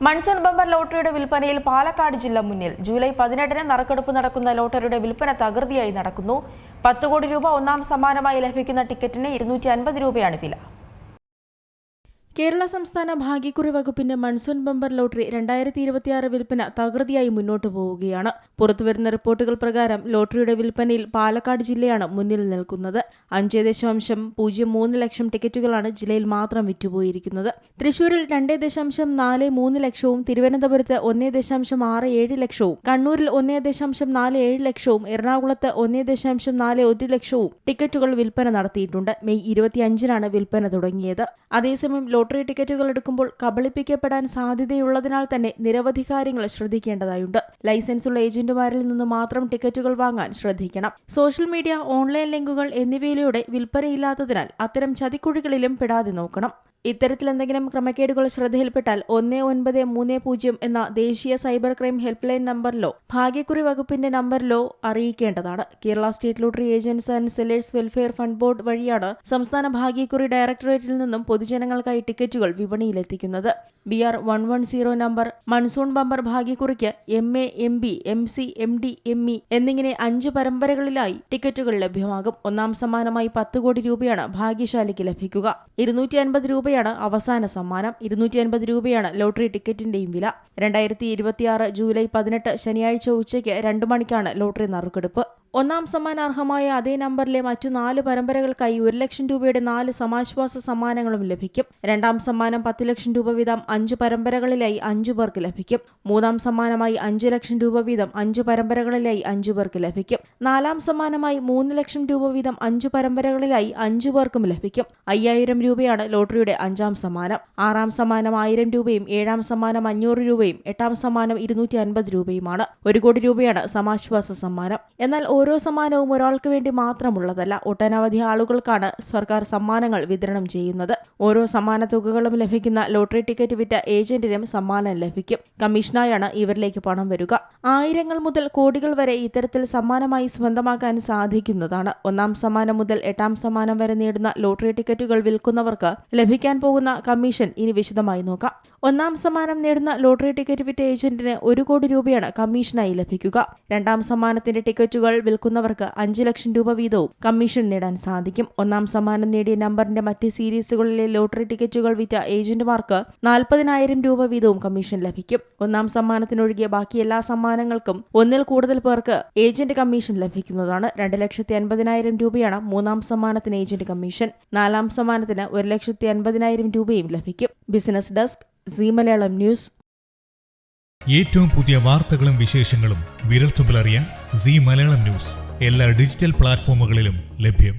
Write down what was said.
Monsoon bumper ലോട്ടറിയുടെ വിൽപ്പനയിൽ പാലക്കാട് ജില്ല മുന്നിൽ. ജൂലൈ 18-ന് നറുക്കെടുപ്പ് നടക്കുന്ന ലോട്ടറിയുടെ വിൽപ്പന തകൃതിയായി നടക്കുന്നു. 10 കോടി രൂപ ഒന്നാം സമ്മാനമായി ലഭിക്കുന്ന ടിക്കറ്റിന് 250 രൂപയാണ് വില. കേരള സംസ്ഥാന ഭാഗ്യക്കുറി വകുപ്പിന്റെ മൺസൂൺ ബമ്പർ ലോട്ടറി 2026 വിൽപ്പന തകൃതിയായി മുന്നോട്ടു പോവുകയാണ്. പുറത്തുവരുന്ന റിപ്പോർട്ടുകൾ പ്രകാരം ലോട്ടറിയുടെ വിൽപ്പനയിൽ പാലക്കാട് ജില്ലയാണ് മുന്നിൽ നിൽക്കുന്നത്. 5.03 ലക്ഷം ടിക്കറ്റുകളാണ് ജില്ലയിൽ മാത്രം വിറ്റുപോയിരിക്കുന്നത്. തൃശൂരിൽ 2.43 ലക്ഷവും, തിരുവനന്തപുരത്ത് 1.67 ലക്ഷവും, കണ്ണൂരിൽ 1.47 ലക്ഷവും, എറണാകുളത്ത് 1.41 ലക്ഷവും ടിക്കറ്റുകൾ വിൽപ്പന നടത്തിയിട്ടുണ്ട്. മെയ് 25-നാണ് വിൽപ്പന തുടങ്ങിയത്. അതേസമയം ലോട്ടറി ടിക്കറ്റുകൾ എടുക്കുമ്പോൾ കബളിപ്പിക്കപ്പെടാൻ സാധ്യതയുള്ളതിനാൽ തന്നെ നിരവധി കാര്യങ്ങൾ ശ്രദ്ധിക്കേണ്ടതായുണ്ട്. ലൈസൻസുള്ള ഏജന്റുമാരിൽ നിന്ന് മാത്രം ടിക്കറ്റുകൾ വാങ്ങാൻ ശ്രദ്ധിക്കണം. സോഷ്യൽ മീഡിയ, ഓൺലൈൻ ലിങ്കുകൾ എന്നിവയിലൂടെ വിൽപ്പനയില്ലാത്തതിനാൽ അത്തരം ചതിക്കുഴികളിലും പെടാതെ നോക്കണം. ഇത്തരത്തിൽ എന്തെങ്കിലും ക്രമക്കേടുകൾ ശ്രദ്ധയിൽപ്പെട്ടാൽ 1930 എന്ന ദേശീയ സൈബർ ക്രൈം ഹെൽപ്പ് ലൈൻ നമ്പറിലോ ഭാഗ്യക്കുറി വകുപ്പിന്റെ നമ്പറിലോ അറിയിക്കേണ്ടതാണ്. Kerala state lottery agents and sellers welfare fund board വഴിയാണ് സംസ്ഥാന ഭാഗ്യക്കുറി ഡയറക്ടറേറ്റിൽ നിന്നും പൊതുജനങ്ങൾക്കായി ടിക്കറ്റുകൾ വിപണിയിലെത്തിക്കുന്നത്. BR 110 നമ്പർ മൺസൂൺ ബമ്പർ ഭാഗ്യക്കുറിക്ക് MA, MB, MC, MD, ME എന്നിങ്ങനെ 5 പരമ്പരകളിലായി ടിക്കറ്റുകൾ ലഭ്യമാകും. ഒന്നാം സമ്മാനമായി 10 കോടി രൂപയാണ് ഭാഗ്യശാലിക്ക് ലഭിക്കുക. 250 രൂപയാണ് അവസാന സമ്മാനം. 250 രൂപയാണ് ലോട്ടറി ടിക്കറ്റിന്റെയും വില. 2026 ജൂലൈ 18 ശനിയാഴ്ച ഉച്ചയ്ക്ക് 2 മണിക്കാണ് ലോട്ടറി നറുക്കെടുപ്പ്. ഒന്നാം സമ്മാനാർഹമായ അതേ നമ്പറിലെ മറ്റു 4 പരമ്പരകൾക്കായി 1 ലക്ഷം രൂപയുടെ 4 സമാശ്വാസ സമ്മാനങ്ങളും ലഭിക്കും. രണ്ടാം സമ്മാനം 10 ലക്ഷം രൂപ വീതം 5 പരമ്പരകളിലായി 5 പേർക്ക് ലഭിക്കും. മൂന്നാം സമ്മാനമായി 5 ലക്ഷം രൂപ വീതം 5 പരമ്പരകളിലായി 5 പേർക്ക് ലഭിക്കും. നാലാം സമ്മാനമായി 3 ലക്ഷം രൂപ വീതം 5 പരമ്പരകളിലായി 5 പേർക്കും ലഭിക്കും. 5000 രൂപയാണ് ലോട്ടറിയുടെ 5-ാം സമ്മാനം. 6-ാം സമ്മാനം 1000 രൂപയും, 7-ാം സമ്മാനം 500 രൂപയും, 8-ാം സമ്മാനം 250 രൂപയുമാണ്. 1 കോടി രൂപയാണ് സമാശ്വാസ സമ്മാനം. എന്നാൽ ഓരോ സമ്മാനവും ഒരാൾക്ക് വേണ്ടി മാത്രമുള്ളതല്ല. ഒട്ടനവധി ആളുകൾക്കാണ് സർക്കാർ സമ്മാനങ്ങൾ വിതരണം ചെയ്യുന്നത്. ഓരോ സമ്മാന തുകകളും ലഭിക്കുന്ന ലോട്ടറി ടിക്കറ്റ് വിറ്റ ഏജന്റിനും സമ്മാനം ലഭിക്കും. കമ്മീഷനായാണ് ഇവരിലേക്ക് പണം വരിക. ആയിരങ്ങൾ മുതൽ കോടികൾ വരെ ഇത്തരത്തിൽ സമ്മാനമായി സ്വന്തമാക്കാൻ സാധിക്കുന്നതാണ്. 1-ാം സമ്മാനം മുതൽ 8-ാം സമ്മാനം വരെ നേടുന്ന ലോട്ടറി ടിക്കറ്റുകൾ വിൽക്കുന്നവർക്ക് ലഭിക്കാൻ പോകുന്ന കമ്മീഷൻ ഇനി വിശദമായി നോക്കാം. 1-ാം സമ്മാനം നേടുന്ന ലോട്ടറി ടിക്കറ്റ് വിറ്റ ഏജന്റിന് 1 കോടി രൂപയാണ് കമ്മീഷനായി ലഭിക്കുക. 2-ാം സമ്മാനത്തിന്റെ ടിക്കറ്റുകൾ വിൽക്കുന്നവർക്ക് 5 ലക്ഷം രൂപ വീതവും കമ്മീഷൻ നേടാൻ സാധിക്കും. 1-ാം സമ്മാനം നേടിയ നമ്പറിന്റെ മറ്റ് സീരീസുകളിലെ ലോട്ടറി ടിക്കറ്റുകൾ വിറ്റ ഏജന്റുമാർക്ക് 40,000 രൂപ വീതവും കമ്മീഷൻ ലഭിക്കും. 1-ാം സമ്മാനത്തിനൊഴികെ ബാക്കി എല്ലാ സമ്മാനങ്ങൾക്കും 1-ൽ കൂടുതൽ പേർക്ക് ഏജന്റ് കമ്മീഷൻ ലഭിക്കുന്നതാണ്. 2,50,000 രൂപയാണ് 3-ാം സമ്മാനത്തിന് ഏജന്റ് കമ്മീഷൻ. 4-ാം സമ്മാനത്തിന് 1,50,000 രൂപയും ലഭിക്കും. Business desk, Zee Malayalam news. ഏറ്റവും പുതിയ വാർത്തകളും വിശേഷങ്ങളും വിരൽത്തുമ്പിലറിയാൻ സീ മലയാളം ന്യൂസ് എല്ലാ ഡിജിറ്റൽ പ്ലാറ്റ്ഫോമുകളിലും ലഭ്യം.